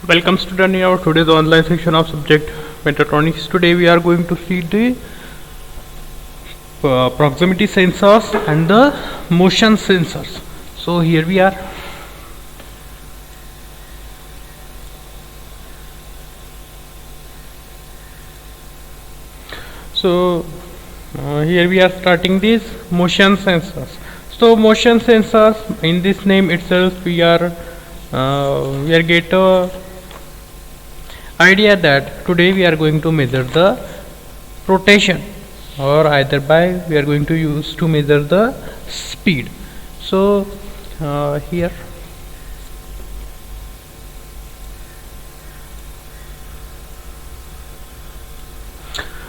Welcome student in our today's online section of subject mechatronics. Today we are going to see the proximity sensors and the motion sensors. So here we are. So here we are starting these motion sensors. So motion sensors, in this name itself we are get a idea that today we are going to measure the rotation, or either by we are going to use to measure the speed. So here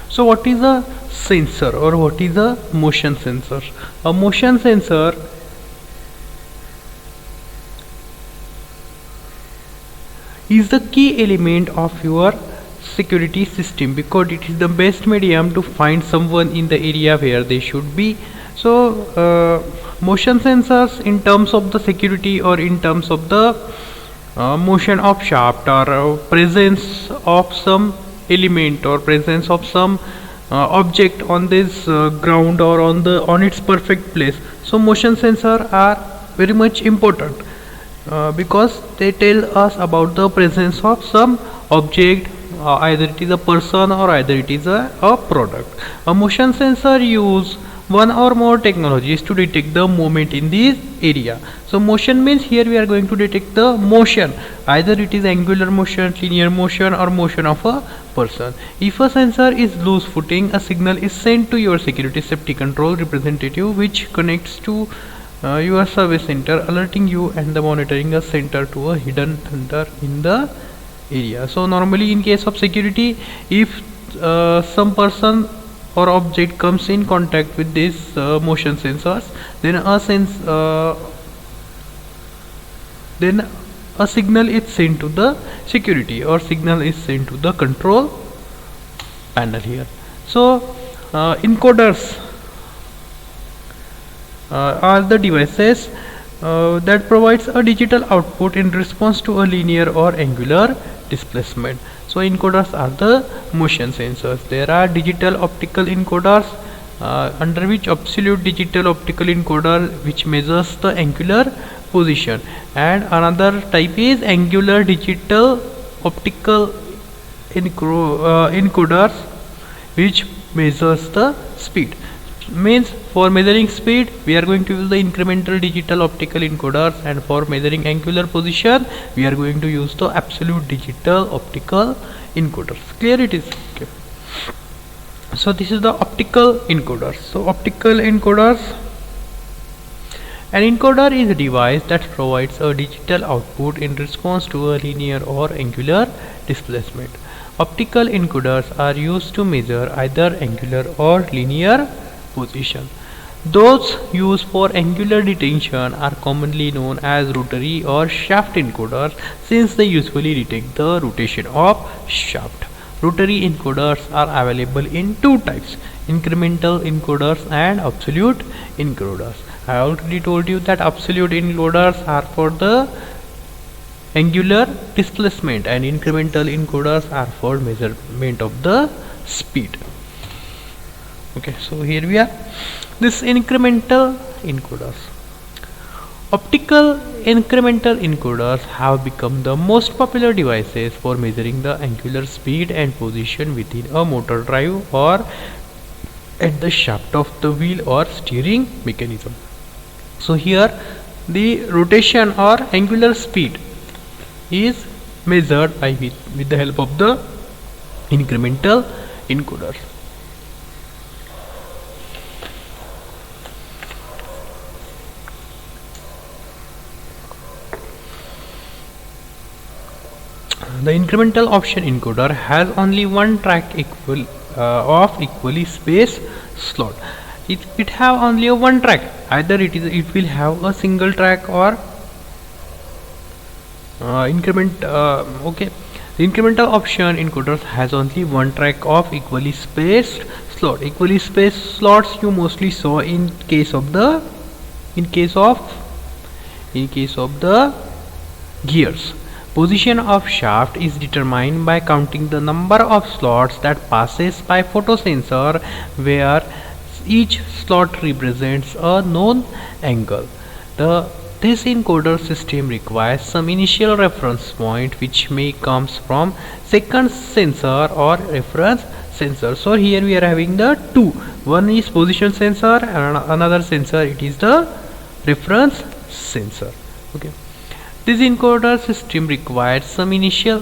so what is a sensor or what is a motion sensor? A motion sensor is the key element of your security system because it is the best medium to find someone in the area where they should be. So motion sensors, in terms of the security or in terms of the motion of shaft or presence of some element or presence of some object on this ground or on its perfect place. So motion sensors are very much important because they tell us about the presence of some object, either it is a person or either it is a product. A motion sensor use one or more technologies to detect the movement in this area. So motion means here we are going to detect the motion, either it is angular motion, linear motion or motion of a person. If a sensor is loose footing, a signal is sent to your security safety control representative, which connects to your service center, alerting you and the monitoring a center to a hidden sensor in the area. So normally in case of security, if some person or object comes in contact with these motion sensors, then a signal is sent to the security or signal is sent to the control panel here. So encoders are the devices that provides a digital output in response to a linear or angular displacement. So encoders are the motion sensors. There are digital optical encoders, under which absolute digital optical encoder which measures the angular position, and another type is angular digital optical encoders which measures the speed. Means for measuring speed we are going to use the incremental digital optical encoders, and for measuring angular position we are going to use the absolute digital optical encoders. Clear it is? Okay. So this is the optical encoders. So optical encoders, an encoder is a device that provides a digital output in response to a linear or angular displacement. Optical encoders are used to measure either angular or linear position. Those used for angular detection are commonly known as rotary or shaft encoders, since they usually detect the rotation of shaft. Rotary encoders are available in two types: incremental encoders and absolute encoders. I already told you that absolute encoders are for the angular displacement and incremental encoders are for measurement of the speed. Okay, so here we are. This incremental encoders. Optical incremental encoders have become the most popular devices for measuring the angular speed and position within a motor drive or at the shaft of the wheel or steering mechanism. So here the rotation or angular speed is measured by with the help of the incremental encoders. The incremental option encoder has only one track of equally spaced slot. It have only a one track. Either it will have a single track or okay. The incremental option encoder has only one track of equally spaced slot. Equally spaced slots you mostly saw in case of the gears. Position of shaft is determined by counting the number of slots that passes by photosensor, where each slot represents a known angle. This encoder system requires some initial reference point, which may comes from second sensor or reference sensor. So here we are having the two. One is position sensor and another sensor, it is the reference sensor. Okay. This encoder system requires some initial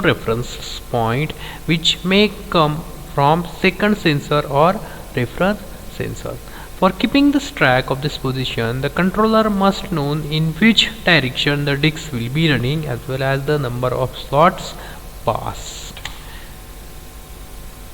reference point, which may come from second sensor or reference sensor. For keeping the track of this position, the controller must know in which direction the disc will be running, as well as the number of slots passed.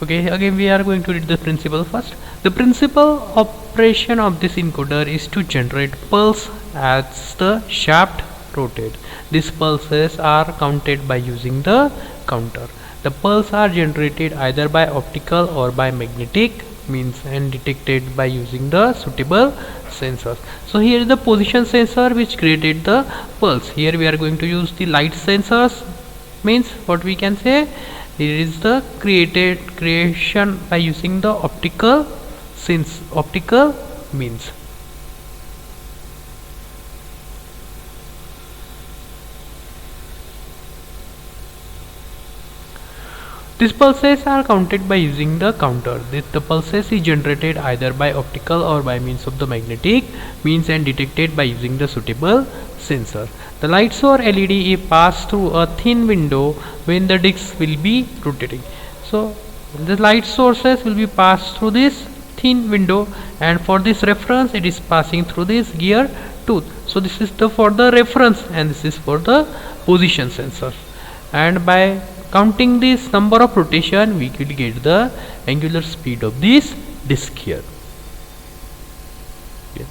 Okay, again we are going to read the principle first. The principal operation of this encoder is to generate pulse as the shaft rotates. These pulses are counted by using the counter. The pulses are generated either by optical or by magnetic means and detected by using the suitable sensors. So here is the position sensor which created the pulse. Here we are going to use the light sensors, means what we can say, here is the creation by using the optical means. These pulses are counted by using the counter. The pulses is generated either by optical or by means of the magnetic means and detected by using the suitable sensor. The light source LED is passed through a thin window when the disc will be rotating. So the light sources will be passed through this thin window, and for this reference it is passing through this gear tooth. So this is for the reference and this is for the position sensor, and by counting this number of rotation we will get the angular speed of this disc here. Okay.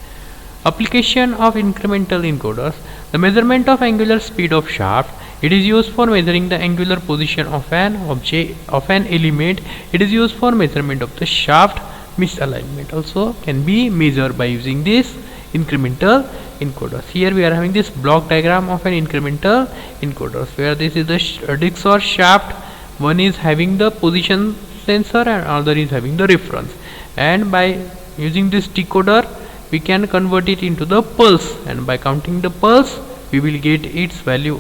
Application of incremental encoders. The measurement of angular speed of shaft. It is used for measuring the angular position of an object, of an element. It is used for measurement of the shaft misalignment. Also can be measured by using this incremental encoders. Here we are having this block diagram of an incremental encoders, where this is the disc or shaft. One is having the position sensor and other is having the reference, and by using this decoder we can convert it into the pulse, and by counting the pulse we will get its value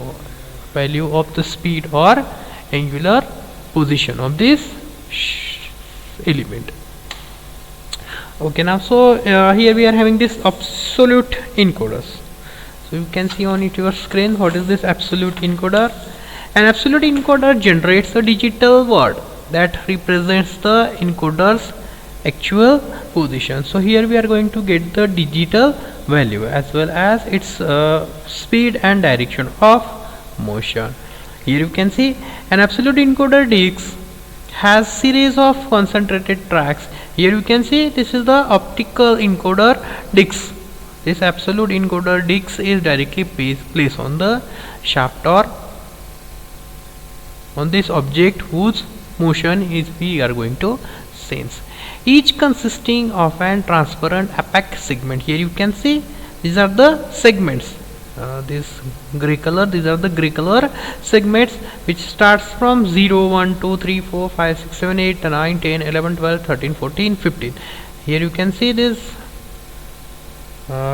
of the speed or angular position of this element. Okay, now so here we are having this absolute encoders. So you can see on your screen what is this absolute encoder. An absolute encoder generates a digital word that represents the encoder's actual position. So here we are going to get the digital value as well as its speed and direction of motion. Here you can see an absolute encoder disc has series of concentrated tracks. Here you can see this is the optical encoder disc. This absolute encoder disc is directly placed on the shaft or on this object whose motion is we are going to sense. Each consisting of an transparent apex segment. Here you can see these are the segments. This gray color, these are the gray color segments which starts from 0, 1, 2, 3, 4, 5, 6, 7, 8, 9, 10, 11, 12, 13, 14, 15. Here you can see this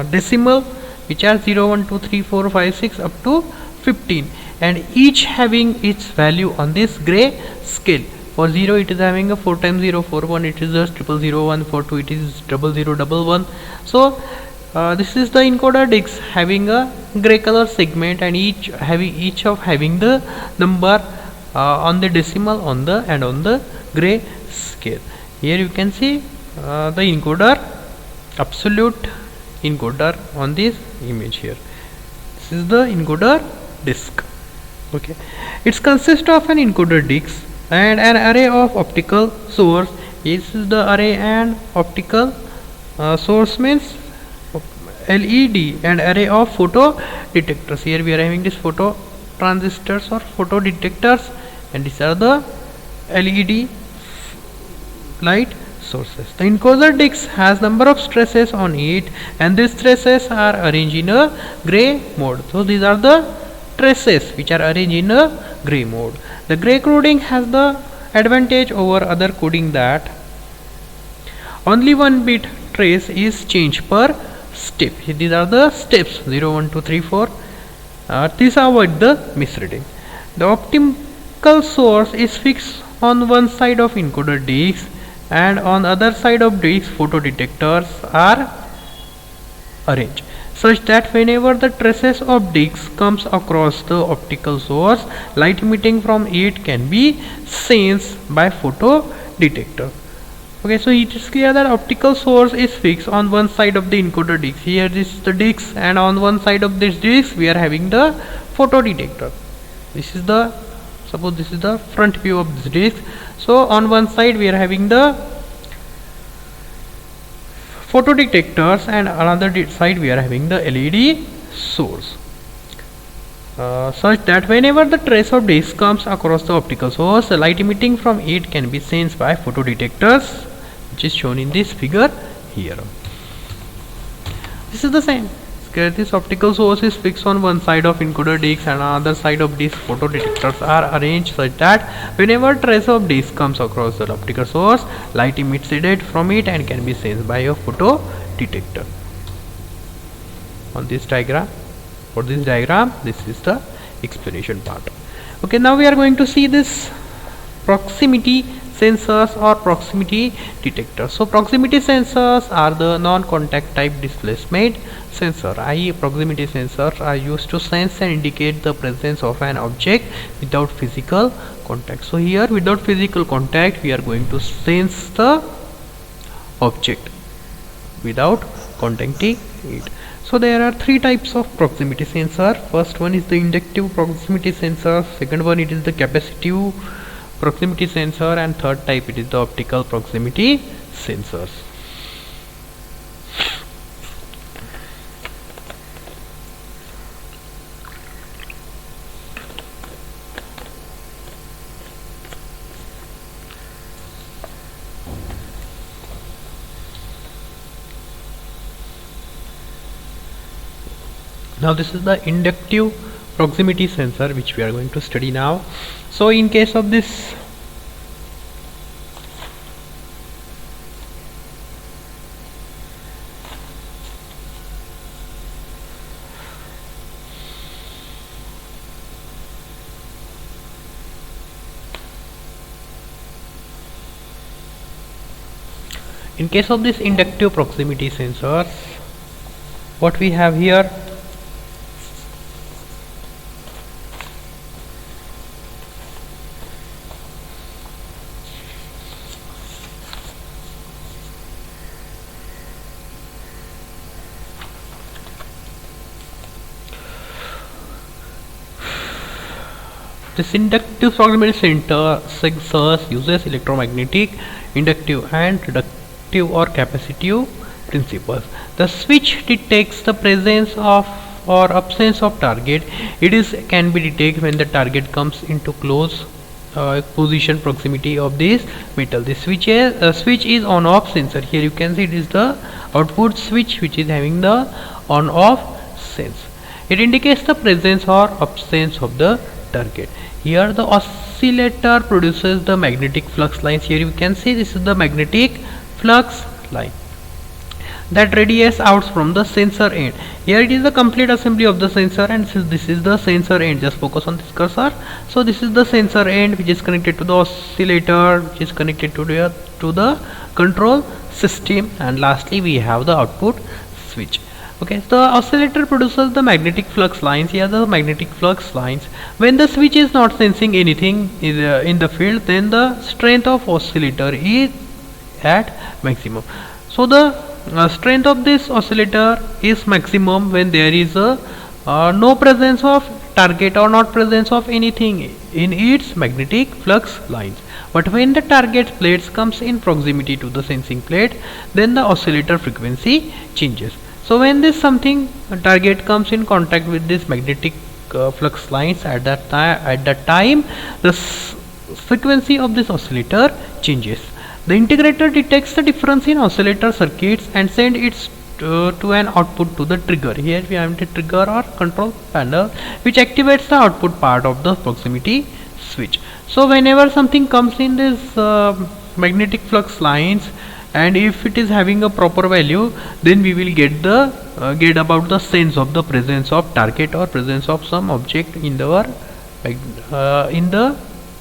decimal which are 0, 1, 2, 3, 4, 5, 6 up to 15, and each having its value on this gray scale. For 0 it is having a 4 times 0, 4, 1 it is just 001, for 2 it is 0011. So this is the encoder disc having a gray color segment, and each having the number on the decimal on the gray scale. Here you can see the encoder, absolute encoder on this image here. This is the encoder disc. Okay, it consists of an encoder disc and an array of optical source. This is the array and optical source means LED, and array of photo detectors. Here we are having this photo transistors or photo detectors, and these are the LED light sources. The encoder disc has number of traces on it, and these traces are arranged in a gray mode. So these are the traces which are arranged in a gray mode. The gray coding has the advantage over other coding that only one bit trace is changed per step. These are the steps 0, 1, 2, 3, 4. These avoid the misreading. The optical source is fixed on one side of encoder disc, and on other side of disc photodetectors are arranged such that whenever the traces of disc comes across the optical source, light emitting from it can be sensed by photodetector. Okay, so it is clear that optical source is fixed on one side of the encoder disc. Here this is the disc, and on one side of this disc we are having the photodetector. This is the, suppose this is the front view of this disc. So on one side we are having the photodetectors, and another side we are having the LED source. Such that whenever the trace of disc comes across the optical source, the light emitting from it can be sensed by photodetectors, which is shown in this figure here. This is the same. This optical source is fixed on one side of encoder disc, and on other side of disc photodetectors are arranged such that whenever trace of disc comes across the optical source, light emitted from it and can be sensed by a photodetector. On this diagram, for this diagram, this is the explanation part. Okay, now we are going to see this proximity sensors or proximity detectors. So proximity sensors are the non-contact type displacement sensor, i.e. proximity sensors are used to sense and indicate the presence of an object without physical contact. So here without physical contact we are going to sense the object without contacting it. So there are three types of proximity sensor. First one is the inductive proximity sensor, second one it is the capacitive proximity sensor, and third type it is the optical proximity sensors. Now this is the inductive proximity sensor which we are going to study now. So in case of this inductive proximity sensors, what we have here, this inductive proximity sensors uses electromagnetic, inductive and reductive or capacitive principles. The switch detects the presence of or absence of target. It can be detected when the target comes into close position proximity of this metal. The switch is on off sensor. Here you can see it is the output switch which is having the on off sense. It indicates the presence or absence of the target. Here the oscillator produces the magnetic flux lines. Here you can see this is the magnetic flux line that radiates out from the sensor end. Here it is the complete assembly of the sensor, and this is the sensor end. Just focus on this cursor. So this is the sensor end which is connected to the oscillator, which is connected to the control system, and lastly we have the output switch. Okay, so the oscillator produces the magnetic flux lines. Here the magnetic flux lines. When the switch is not sensing anything in the field, then the strength of oscillator is at maximum. So the strength of this oscillator is maximum when there is no presence of target or not presence of anything in its magnetic flux lines. But when the target plate comes in proximity to the sensing plate, then the oscillator frequency changes. So when this target comes in contact with this magnetic flux lines, at that time the frequency of this oscillator changes. The integrator detects the difference in oscillator circuits and sends it to an output to the trigger. Here we have the trigger or control panel which activates the output part of the proximity switch. So whenever something comes in this magnetic flux lines, and if it is having a proper value, then we will get about the sense of the presence of target or presence of some object in the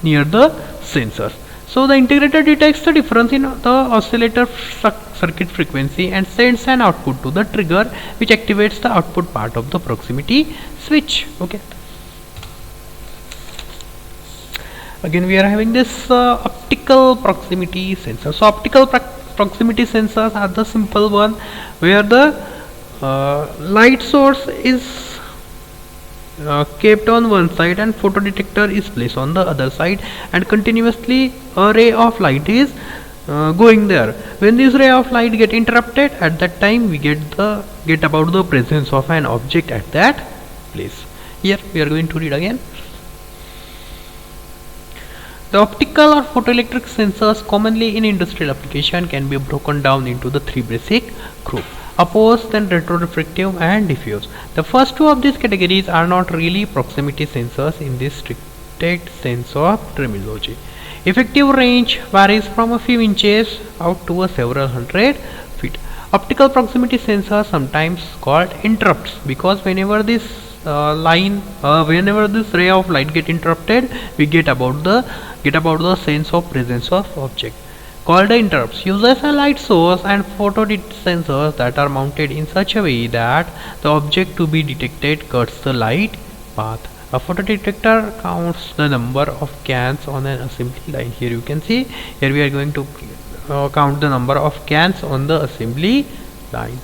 near the sensor. So the integrator detects the difference in the oscillator circuit frequency and sends an output to the trigger which activates the output part of the proximity switch. Okay. Again we are having this optical proximity sensor. So optical proximity sensors are the simple one where the light source is kept on one side and photodetector is placed on the other side, and continuously a ray of light is going there. When this ray of light get interrupted, at that time we get about the presence of an object at that place. Here we are going to read again. The optical or photoelectric sensors commonly in industrial application can be broken down into the three basic groups: opposed, then retroreflective and diffuse. The first two of these categories are not really proximity sensors in this stricted sense of terminology. Effective range varies from a few inches out to a several hundred feet. Optical proximity sensors sometimes called interrupts because whenever this whenever this ray of light get interrupted, we get about the sense of presence of object. Called the interrupts uses a light source and sensors that are mounted in such a way that the object to be detected cuts the light path. A photodetector counts the number of cans on an assembly line. Here you can see, here we are going to count the number of cans on the assembly line.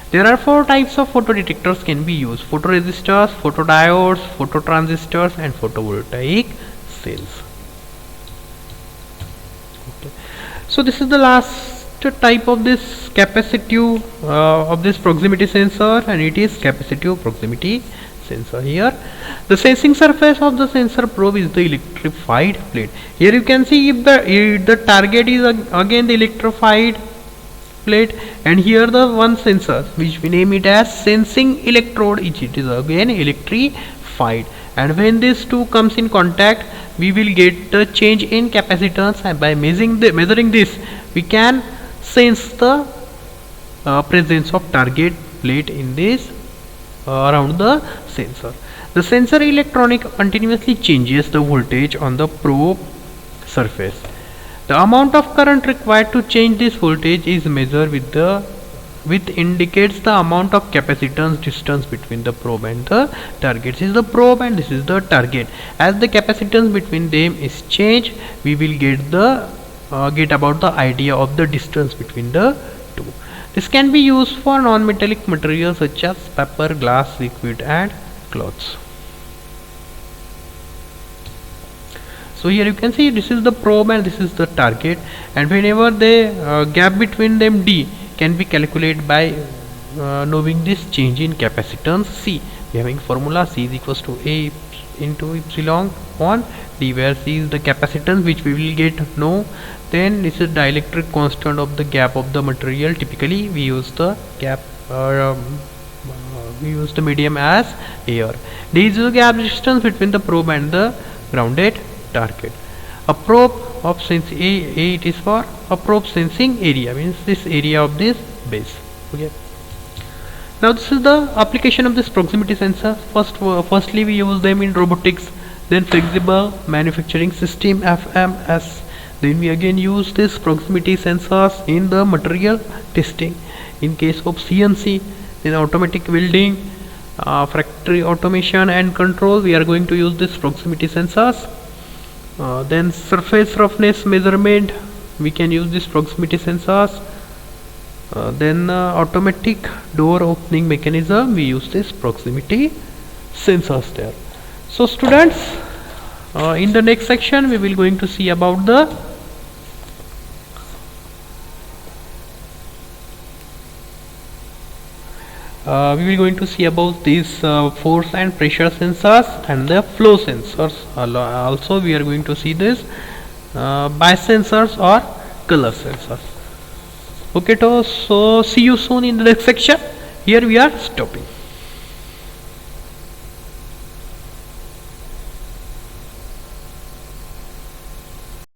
There are four types of photodetectors can be used: photoresistors, photodiodes, phototransistors and photovoltaic cells. Okay. So this is the last type of this capacitive of this proximity sensor, and it is capacitive proximity sensor. Here the sensing surface of the sensor probe is the electrified plate. Here you can see if the target is again the electrified plate, and here the one sensor which we name it as sensing electrode, it is again electrified, and when these two comes in contact, we will get the change in capacitance, and by measuring this we can sense the presence of target plate in this around the sensor. The sensor electronic continuously changes the voltage on the probe surface. The amount of current required to change this voltage is measured with indicates the amount of capacitance distance between the probe and the target. This is the probe and this is the target. As the capacitance between them is changed, we will get about the idea of the distance between the two. This can be used for non-metallic materials such as paper, glass, liquid and cloths. So here you can see this is the probe and this is the target, and whenever the gap between them d can be calculated by knowing this change in capacitance C. We having formula C is equals to A into epsilon on d, where C is the capacitance which we will get know. Then this is dielectric constant of the gap of the material. Typically we use the gap we use the medium as air. D is the gap distance between the probe and the grounded target. A probe of sense A it is for a probe sensing area, means this area of this base. Okay. Now this is the application of this proximity sensor. Firstly we use them in robotics, then flexible manufacturing system FMS. Then we again use this proximity sensors in the material testing in case of CNC, in automatic welding, factory automation and control. We are going to use this proximity sensors. Then surface roughness measurement, we can use this proximity sensors. Then automatic door opening mechanism, we use this proximity sensors there. So students, in the next section we will going to see about the we will going to see about these force and pressure sensors and the flow sensors. Also we are going to see this bias sensors or color sensors. Okay, so see you soon in the next section. Here we are stopping.